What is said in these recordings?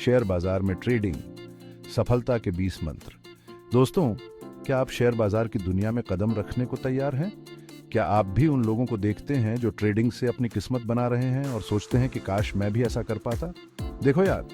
Share बाजार में trading, सफलता के 20 मंत्र। दोस्तों, क्या आप शेयर बाजार की दुनिया में कदम रखने को तैयार हैं? क्या आप भी उन लोगों को देखते हैं जो ट्रेडिंग से अपनी किस्मत बना रहे हैं और सोचते हैं कि काश मैं भी ऐसा कर पाता? देखो यार,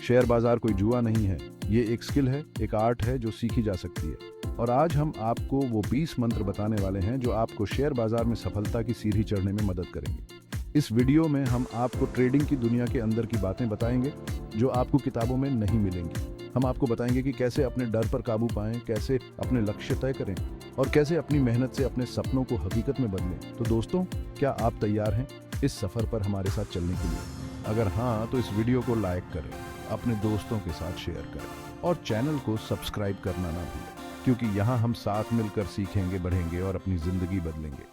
शेयर बाजार कोई जुआ नहीं है। ये एक स्किल है, एक आर्ट है जो सीखी जा सकती है। और आज हम आपको वो 20 मंत्र बताने वाले हैं जो आपको शेयर बाजार में सफलता की सीढ़ी चढ़ने में मदद करेंगे। इस वीडियो में हम आपको ट्रेडिंग की दुनिया के अंदर की बातें बताएंगे जो आपको किताबों में नहीं मिलेंगी। हम आपको बताएंगे कि कैसे अपने डर पर काबू पाएं, कैसे अपने लक्ष्य तय करें और कैसे अपनी मेहनत से अपने सपनों को हकीकत में बदलें। तो दोस्तों, क्या आप तैयार हैं इस सफर पर हमारे साथ चलने के लिए? अगर हाँ, तो इस वीडियो को लाइक करें, अपने दोस्तों के साथ शेयर करें और चैनल को सब्सक्राइब करना ना भूलें, क्योंकि यहाँ हम साथ मिलकर सीखेंगे, बढ़ेंगे और अपनी जिंदगी बदलेंगे।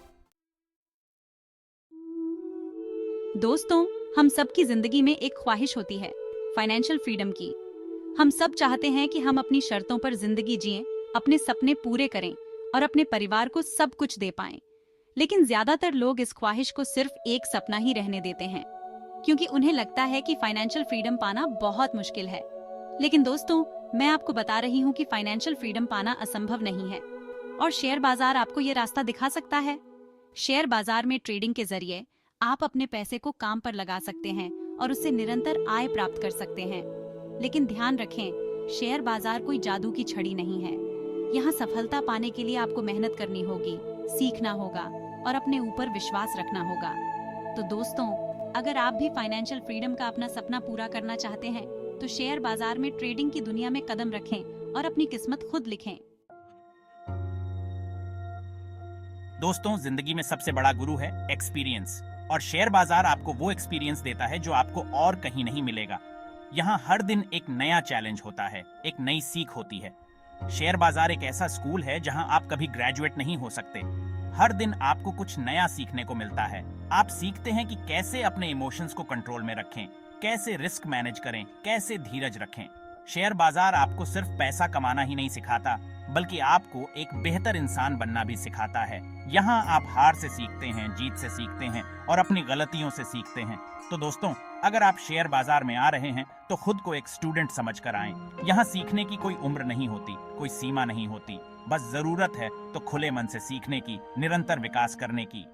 दोस्तों, हम सबकी जिंदगी में एक ख्वाहिश होती है फाइनेंशियल फ्रीडम की। हम सब चाहते हैं कि हम अपनी शर्तों पर जिंदगी जिएं, अपने सपने पूरे करें और अपने परिवार को सब कुछ दे पाएं। लेकिन ज्यादातर लोग इस ख्वाहिश को सिर्फ एक सपना ही रहने देते हैं, क्योंकि उन्हें लगता है कि फाइनेंशियल फ्रीडम पाना बहुत मुश्किल है। लेकिन दोस्तों, मैं आपको बता रही हूँ कि फाइनेंशियल फ्रीडम पाना असंभव नहीं है और शेयर बाजार आपको ये रास्ता दिखा सकता है। शेयर बाजार में ट्रेडिंग के जरिए आप अपने पैसे को काम पर लगा सकते हैं और उससे निरंतर आय प्राप्त कर सकते हैं। लेकिन ध्यान रखें, शेयर बाजार कोई जादू की छड़ी नहीं है। यहाँ सफलता पाने के लिए आपको मेहनत करनी होगी, सीखना होगा और अपने ऊपर विश्वास रखना होगा। तो दोस्तों, अगर आप भी फाइनेंशियल फ्रीडम का अपना सपना पूरा करना चाहते हैं, तो शेयर बाजार में ट्रेडिंग की दुनिया में कदम रखें और अपनी किस्मत खुद लिखें। दोस्तों, जिंदगी में सबसे बड़ा गुरु है एक्सपीरियंस, और शेयर बाजार आपको वो एक्सपीरियंस देता है जो आपको और कहीं नहीं मिलेगा। यहाँ हर दिन एक नया चैलेंज होता है, एक नई सीख होती है। शेयर बाजार एक ऐसा स्कूल है जहाँ आप कभी ग्रेजुएट नहीं हो सकते। हर दिन आपको कुछ नया सीखने को मिलता है। आप सीखते हैं कि कैसे अपने इमोशंस को कंट्रोल में रखें, कैसे रिस्क मैनेज करें, कैसे धीरज रखें। शेयर बाजार आपको सिर्फ पैसा कमाना ही नहीं सिखाता, बल्कि आपको एक बेहतर इंसान बनना भी सिखाता है। यहाँ आप हार से सीखते हैं, जीत से सीखते हैं और अपनी गलतियों से सीखते हैं। तो दोस्तों, अगर आप शेयर बाजार में आ रहे हैं तो खुद को एक स्टूडेंट समझकर आएं। यहाँ सीखने की कोई उम्र नहीं होती, कोई सीमा नहीं होती। बस जरूरत है तो खुले मन से सीखने की, निरंतर विकास करने की।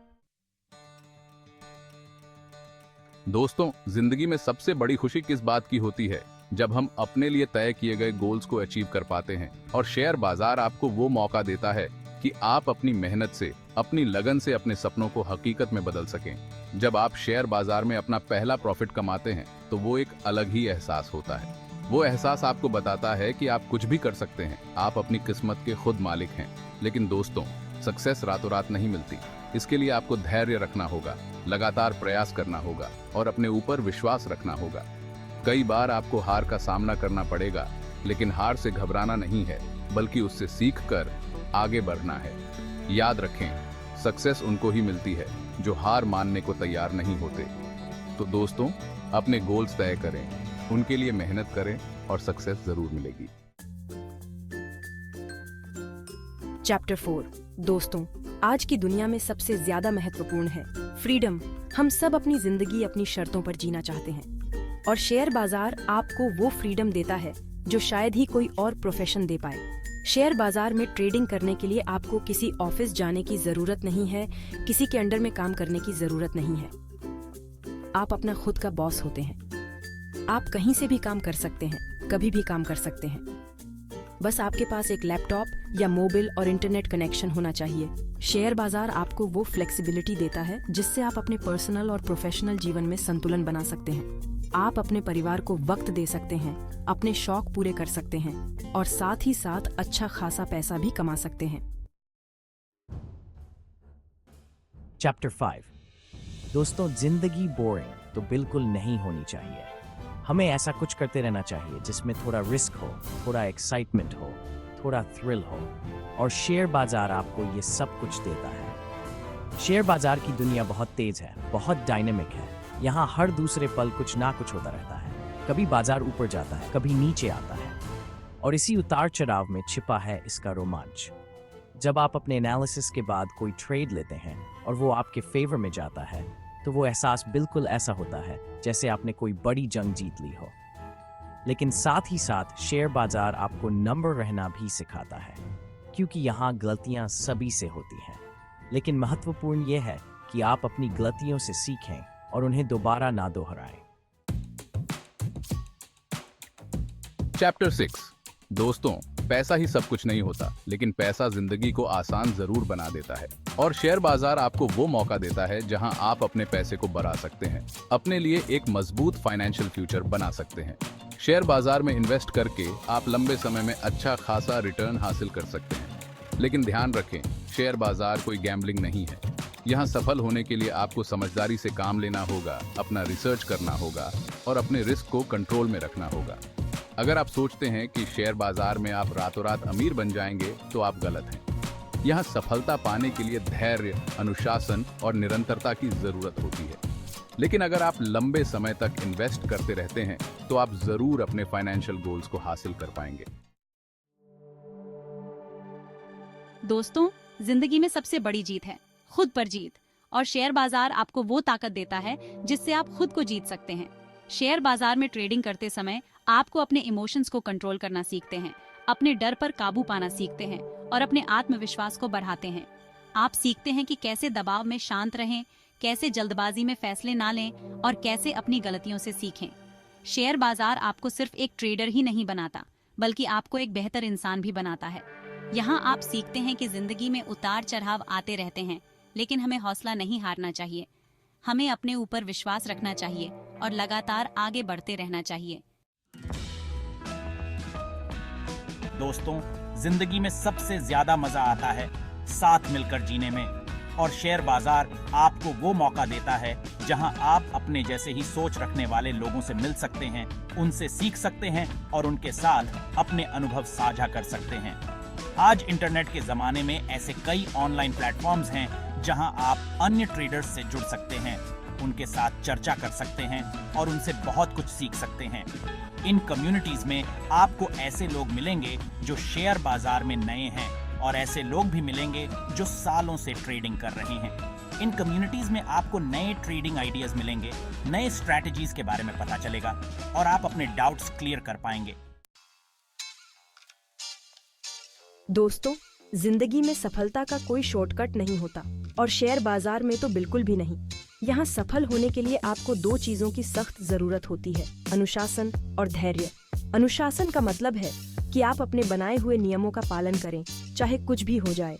दोस्तों, जिंदगी में सबसे बड़ी खुशी किस बात की होती है? जब हम अपने लिए तय किए गए गोल्स को अचीव कर पाते हैं। और शेयर बाजार आपको वो मौका देता है कि आप अपनी मेहनत से, अपनी लगन से अपने सपनों को हकीकत में बदल सकें। जब आप शेयर बाजार में अपना पहला प्रॉफिट कमाते हैं तो वो एक अलग ही एहसास होता है। वो एहसास आपको बताता है कि आप कुछ भी कर सकते हैं, आप अपनी किस्मत के खुद मालिक हैं। लेकिन दोस्तों, सक्सेस रातों रात नहीं मिलती। इसके लिए आपको धैर्य रखना होगा, लगातार प्रयास करना होगा और अपने ऊपर विश्वास रखना होगा। कई बार आपको हार का सामना करना पड़ेगा, लेकिन हार से घबराना नहीं है, बल्कि उससे सीखकर आगे बढ़ना है। याद रखें, सक्सेस उनको ही मिलती है जो हार मानने को तैयार नहीं होते। तो दोस्तों, अपने गोल्स तय करें, उनके लिए मेहनत करें और सक्सेस जरूर मिलेगी। चैप्टर 4। दोस्तों, आज की दुनिया में सबसे ज्यादा महत्वपूर्ण है फ्रीडम। हम सब अपनी जिंदगी अपनी शर्तों पर जीना चाहते हैं और शेयर बाजार आपको वो फ्रीडम देता है जो शायद ही कोई और प्रोफेशन दे पाए। शेयर बाजार में ट्रेडिंग करने के लिए आपको किसी ऑफिस जाने की जरूरत नहीं है, किसी के अंडर में काम करने की जरूरत नहीं है। आप अपना खुद का बॉस होते हैं। आप कहीं से भी काम कर सकते हैं, कभी भी काम कर सकते हैं। बस आपके पास एक लैपटॉप या मोबाइल और इंटरनेट कनेक्शन होना चाहिए। शेयर बाजार आपको वो फ्लेक्सिबिलिटी देता है जिससे आप अपने पर्सनल और प्रोफेशनल जीवन में संतुलन बना सकते हैं। आप अपने परिवार को वक्त दे सकते हैं, अपने शौक पूरे कर सकते हैं और साथ ही साथ अच्छा खासा पैसा भी कमा सकते हैं। चैप्टर 5। दोस्तों, जिंदगी बोरिंग तो बिल्कुल नहीं होनी चाहिए। हमें ऐसा कुछ करते रहना चाहिए जिसमें थोड़ा रिस्क हो, थोड़ा एक्साइटमेंट हो, थोड़ा थ्रिल हो, और शेयर बाजार आपको ये सब कुछ देता है। शेयर बाजार की दुनिया बहुत तेज है, बहुत डायनेमिक है। यहाँ हर दूसरे पल कुछ ना कुछ होता रहता है। कभी बाजार ऊपर जाता है, कभी नीचे आता है, और इसी उतार चढ़ाव में छिपा है इसका रोमांच। जब आप अपने एनालिसिस के बाद कोई ट्रेड लेते हैं और वो आपके फेवर में जाता है, तो वो एहसास बिल्कुल ऐसा होता है जैसे आपने कोई बड़ी जंग जीत ली हो। लेकिन साथ ही साथ शेयर बाजार आपको नंबर रहना भी सिखाता है, क्योंकि यहाँ गलतियाँ सभी से होती हैं। लेकिन महत्वपूर्ण यह है कि आप अपनी गलतियों से सीखें और उन्हें दोबारा ना दोहराएं। चैप्टर 6। दोस्तों, पैसा ही सब कुछ नहीं होता, लेकिन पैसा जिंदगी को आसान जरूर बना देता है। और शेयर बाजार आपको वो मौका देता है जहां आप अपने पैसे को बढ़ा सकते हैं, अपने लिए एक मजबूत फाइनेंशियल फ्यूचर बना सकते हैं। शेयर बाजार में इन्वेस्ट करके आप लंबे समय में अच्छा खासा रिटर्न हासिल कर सकते हैं। लेकिन ध्यान रखें, शेयर बाजार कोई गैम्बलिंग नहीं है। यहाँ सफल होने के लिए आपको समझदारी से काम लेना होगा, अपना रिसर्च करना होगा और अपने रिस्क को कंट्रोल में रखना होगा। अगर आप सोचते हैं कि शेयर बाजार में आप रातों रात अमीर बन जाएंगे, तो आप गलत हैं। यहाँ सफलता पाने के लिए धैर्य, अनुशासन और निरंतरता की जरूरत होती है। लेकिन अगर आप लंबे समय तक इन्वेस्ट करते रहते हैं, तो आप जरूर अपने फाइनेंशियल गोल्स को हासिल कर पाएंगे। दोस्तों, जिंदगी में सबसे बड़ी जीत है खुद पर जीत, और शेयर बाजार आपको वो ताकत देता है जिससे आप खुद को जीत सकते हैं। शेयर बाजार में ट्रेडिंग करते समय आपको अपने इमोशंस को कंट्रोल करना सीखते हैं, अपने डर पर काबू पाना सीखते हैं और अपने आत्मविश्वास को बढ़ाते हैं। आप सीखते हैं कि कैसे दबाव में शांत रहें, कैसे जल्दबाजी में फैसले ना लें और कैसे अपनी गलतियों से सीखें। शेयर बाजार आपको सिर्फ एक ट्रेडर ही नहीं बनाता, बल्कि आपको एक बेहतर इंसान भी बनाता है। यहाँ आप सीखते हैं कि जिंदगी में उतार चढ़ाव आते रहते हैं, लेकिन हमें हौसला नहीं हारना चाहिए। हमें अपने ऊपर विश्वास रखना चाहिए और लगातार आगे बढ़ते रहना चाहिए। दोस्तों, जिंदगी में सबसे ज्यादा मजा आता है साथ मिलकर जीने में, और शेयर बाजार आपको वो मौका देता है जहां आप अपने जैसे ही सोच रखने वाले लोगों से मिल सकते हैं, उनसे सीख सकते हैं और उनके साथ अपने अनुभव साझा कर सकते हैं। आज इंटरनेट के जमाने में ऐसे कई ऑनलाइन प्लेटफॉर्म्स हैं जहां आप अन्य ट्रेडर्स से जुड़ सकते हैं, उनके साथ चर्चा कर सकते हैं और उनसे बहुत कुछ सीख सकते हैं। इन कम्युनिटीज में आपको ऐसे लोग मिलेंगे जो शेयर बाजार में नए हैं, और ऐसे लोग भी मिलेंगे जो सालों से ट्रेडिंग कर रहे हैं। इन कम्युनिटीज में आपको नए ट्रेडिंग आइडियाज मिलेंगे, नए स्ट्रैटेजीज के बारे में पता चलेगा और आप अपने डाउट्स क्लियर कर पाएंगे। दोस्तों, जिंदगी में सफलता का कोई शॉर्टकट नहीं होता, और शेयर बाजार में तो बिल्कुल भी नहीं। यहाँ सफल होने के लिए आपको दो चीजों की सख्त जरूरत होती है, अनुशासन और धैर्य। अनुशासन का मतलब है कि आप अपने बनाए हुए नियमों का पालन करें, चाहे कुछ भी हो जाए।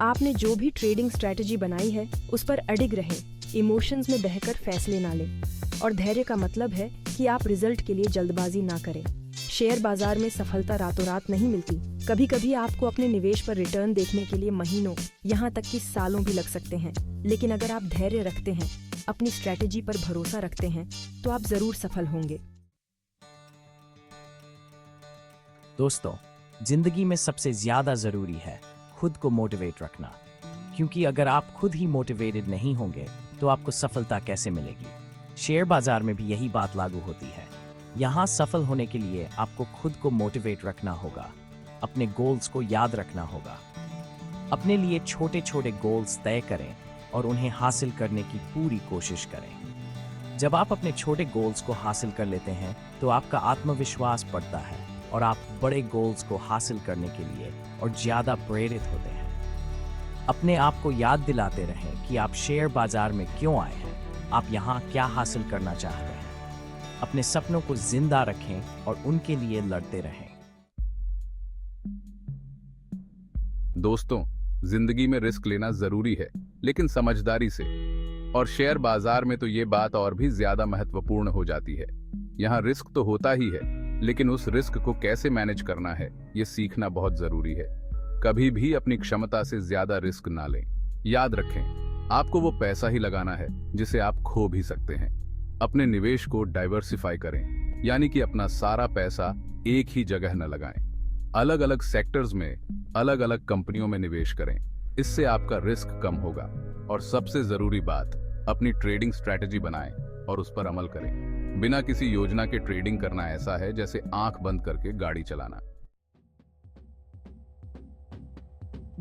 आपने जो भी ट्रेडिंग स्ट्रैटेजी बनाई है उस पर अडिग रहें, इमोशंस में बहकर फैसले ना लें। और धैर्य का मतलब है कि आप रिजल्ट के लिए जल्दबाजी ना करें। शेयर बाजार में सफलता रातों रात नहीं मिलती। कभी कभी आपको अपने निवेश पर रिटर्न देखने के लिए महीनों, यहाँ तक कि सालों भी लग सकते हैं। लेकिन अगर आप धैर्य रखते हैं, अपनी स्ट्रैटेजी पर भरोसा रखते हैं, तो आप जरूर सफल होंगे। दोस्तों, जिंदगी में सबसे ज्यादा जरूरी है खुद को मोटिवेट रखना, क्योंकि अगर आप खुद ही मोटिवेटेड नहीं होंगे तो आपको सफलता कैसे मिलेगी। शेयर बाजार में भी यही बात लागू होती है। यहाँ सफल होने के लिए आपको खुद को मोटिवेट रखना होगा, अपने गोल्स को याद रखना होगा। अपने लिए छोटे छोटे गोल्स तय करें और उन्हें हासिल करने की पूरी कोशिश करें। जब आप अपने छोटे गोल्स को हासिल कर लेते हैं तो आपका आत्मविश्वास बढ़ता है और आप बड़े गोल्स को हासिल करने के लिए और ज्यादा प्रेरित होते हैं। अपने आप को याद दिलाते रहें कि आप शेयर बाजार में क्यों आए हैं, आप यहाँ क्या हासिल करना चाहते हैं। अपने सपनों को जिंदा रखें और उनके लिए लड़ते रहें। दोस्तों, जिंदगी में रिस्क लेना जरूरी है, लेकिन समझदारी से। और शेयर बाजार में तो ये बात और भी ज्यादा महत्वपूर्ण हो जाती है। यहाँ रिस्क तो होता ही है, लेकिन उस रिस्क को कैसे मैनेज करना है, ये सीखना बहुत जरूरी है। कभी भी अपनी क्षमता से ज्यादा रिस्क ना लें। याद रखें, आपको वो पैसा ही लगाना है जिसे आप खो भी सकते हैं। अपने निवेश को डाइवर्सिफाई करें, यानी कि अपना सारा पैसा एक ही जगह न लगाएं। अलग अलग सेक्टर्स में, अलग अलग कंपनियों में निवेश करें। इससे आपका रिस्क कम होगा। और सबसे जरूरी बात, अपनी ट्रेडिंग स्ट्रैटेजी बनाएं और उस पर अमल करें। बिना किसी योजना के ट्रेडिंग करना ऐसा है जैसे आंख बंद करके गाड़ी चलाना।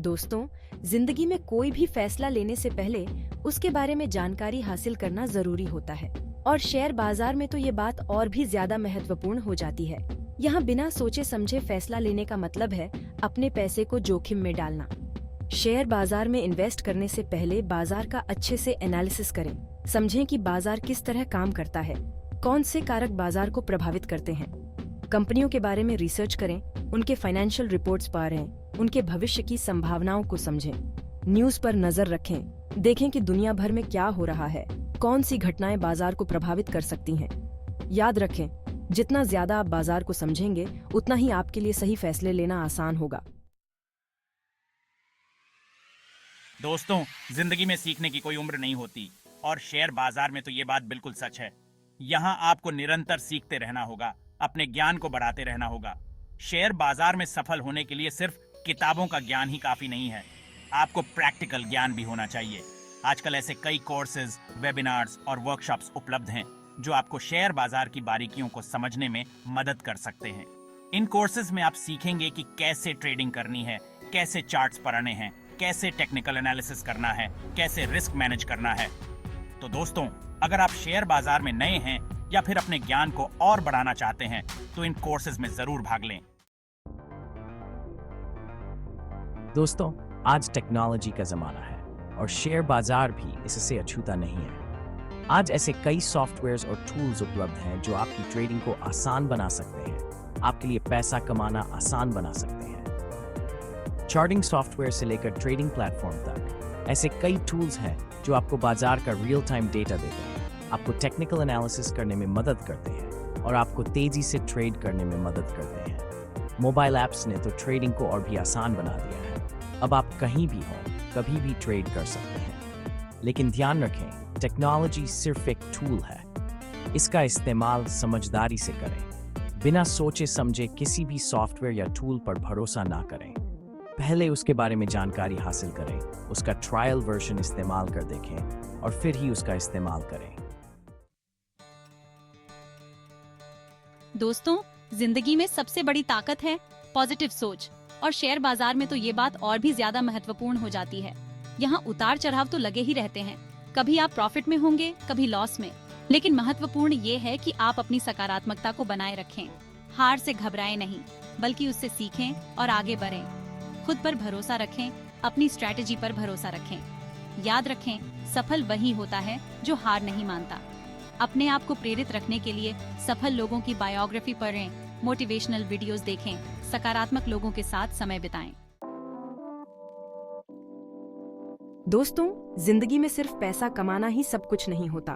दोस्तों, जिंदगी में कोई भी फैसला लेने से पहले उसके बारे में जानकारी हासिल करना जरूरी होता है। और शेयर बाजार में तो ये बात और भी ज्यादा महत्वपूर्ण हो जाती है। यहाँ बिना सोचे समझे फैसला लेने का मतलब है अपने पैसे को जोखिम में डालना। शेयर बाजार में इन्वेस्ट करने से पहले बाजार का अच्छे से एनालिसिस करें। समझें कि बाजार किस तरह काम करता है, कौन से कारक बाजार को प्रभावित करते हैं। कंपनियों के बारे में रिसर्च करें, उनके फाइनेंशियल रिपोर्ट्स पढ़ें, उनके भविष्य की संभावनाओं को समझें। न्यूज़ पर नजर रखें, देखें कि दुनिया भर में क्या हो रहा है, कौन सी घटनाएं बाजार को प्रभावित कर सकती हैं। याद रखें, जितना ज्यादा आप बाजार को समझेंगे उतना ही आपके लिए सही फैसले लेना आसान होगा। दोस्तों, जिंदगी में सीखने की कोई उम्र नहीं होती और शेयर बाजार में तो ये बात बिल्कुल सच है। यहाँ आपको निरंतर सीखते रहना होगा, अपने ज्ञान को बढ़ाते रहना होगा। शेयर बाजार में सफल होने के लिए सिर्फ किताबों का ज्ञान ही काफी नहीं है, आपको प्रैक्टिकल ज्ञान भी होना चाहिए। आजकल ऐसे कई कोर्सेज, वेबिनार्स और वर्कशॉप्स उपलब्ध हैं जो आपको शेयर बाजार की बारीकियों को समझने में मदद कर सकते हैं। इन कोर्सेज में आप सीखेंगे कि कैसे ट्रेडिंग करनी है, कैसे चार्ट्स पढ़ने हैं, कैसे टेक्निकल एनालिसिस करना है, कैसे रिस्क मैनेज करना है। तो दोस्तों, अगर आप शेयर बाजार में नए हैं या फिर अपने ज्ञान को और बढ़ाना चाहते हैं तो इन कोर्सेज में जरूर भाग लें। दोस्तों, आज टेक्नोलॉजी का जमाना है और शेयर बाजार भी इससे अछूता नहीं है। आज ऐसे कई सॉफ्टवेयर्स और टूल्स उपलब्ध हैं जो आपकी ट्रेडिंग को आसान बना सकते हैं, आपके लिए पैसा कमाना आसान बना सकते हैं। चार्टिंग सॉफ्टवेयर से लेकर ट्रेडिंग प्लेटफॉर्म तक ऐसे कई टूल्स हैं जो आपको बाजार का रियल टाइम डेटा देते हैं, आपको टेक्निकल एनालिसिस करने में मदद करते हैं और आपको तेजी से ट्रेड करने में मदद करते हैं। मोबाइल ऐप्स ने तो ट्रेडिंग को और भी आसान बना दिया है। अब आप कहीं भी हों, कभी भी ट्रेड कर सकते हैं। लेकिन ध्यान रखें, टेक्नोलॉजी सिर्फ एक टूल है, इसका इस्तेमाल समझदारी से करें। बिना सोचे समझे किसी भी सॉफ्टवेयर या टूल पर भरोसा ना करें। पहले उसके बारे में जानकारी हासिल करें, उसका ट्रायल वर्जन इस्तेमाल कर देखें और फिर ही उसका इस्तेमाल करें। दोस्तों, जिंदगी में सबसे बड़ी ताकत है पॉजिटिव सोच, और शेयर बाजार में तो ये बात और भी ज्यादा महत्वपूर्ण हो जाती है। यहाँ उतार चढ़ाव तो लगे ही रहते हैं, कभी आप प्रॉफिट में होंगे, कभी लॉस में। लेकिन महत्वपूर्ण ये है कि आप अपनी सकारात्मकता को बनाए रखें, हार से घबराएं नहीं, बल्कि उससे सीखें और आगे बढ़ें। खुद पर भरोसा रखें, अपनी स्ट्रैटेजी पर भरोसा रखें। याद रखें, सफल वही होता है जो हार नहीं मानता। अपने आप को प्रेरित रखने के लिए सफल लोगों की बायोग्राफी पढ़ें, मोटिवेशनल वीडियोस देखें, सकारात्मक लोगों के साथ समय बिताएं। दोस्तों, जिंदगी में सिर्फ पैसा कमाना ही सब कुछ नहीं होता।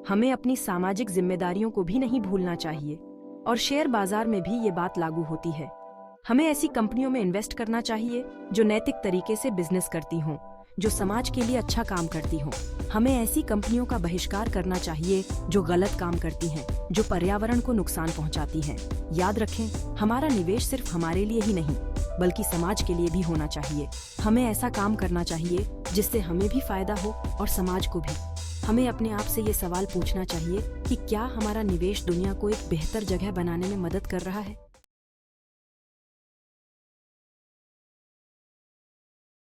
हमें अपनी सामाजिक जिम्मेदारियों को भी नहीं भूलना चाहिए, और शेयर बाजार में भी ये बात लागू होती है। हमें ऐसी कंपनियों में इन्वेस्ट करना चाहिए जो नैतिक तरीके से बिजनेस करती हों, जो समाज के लिए अच्छा काम करती हों। हमें ऐसी कंपनियों का बहिष्कार करना चाहिए जो गलत काम करती हैं, जो पर्यावरण को नुकसान पहुंचाती हैं। याद रखें, हमारा निवेश सिर्फ हमारे लिए ही नहीं, बल्कि समाज के लिए भी होना चाहिए। हमें ऐसा काम करना चाहिए जिससे हमें भी फायदा हो और समाज को भी। हमें अपने आप से ये सवाल पूछना चाहिए कि क्या हमारा निवेश दुनिया को एक बेहतर जगह बनाने में मदद कर रहा है।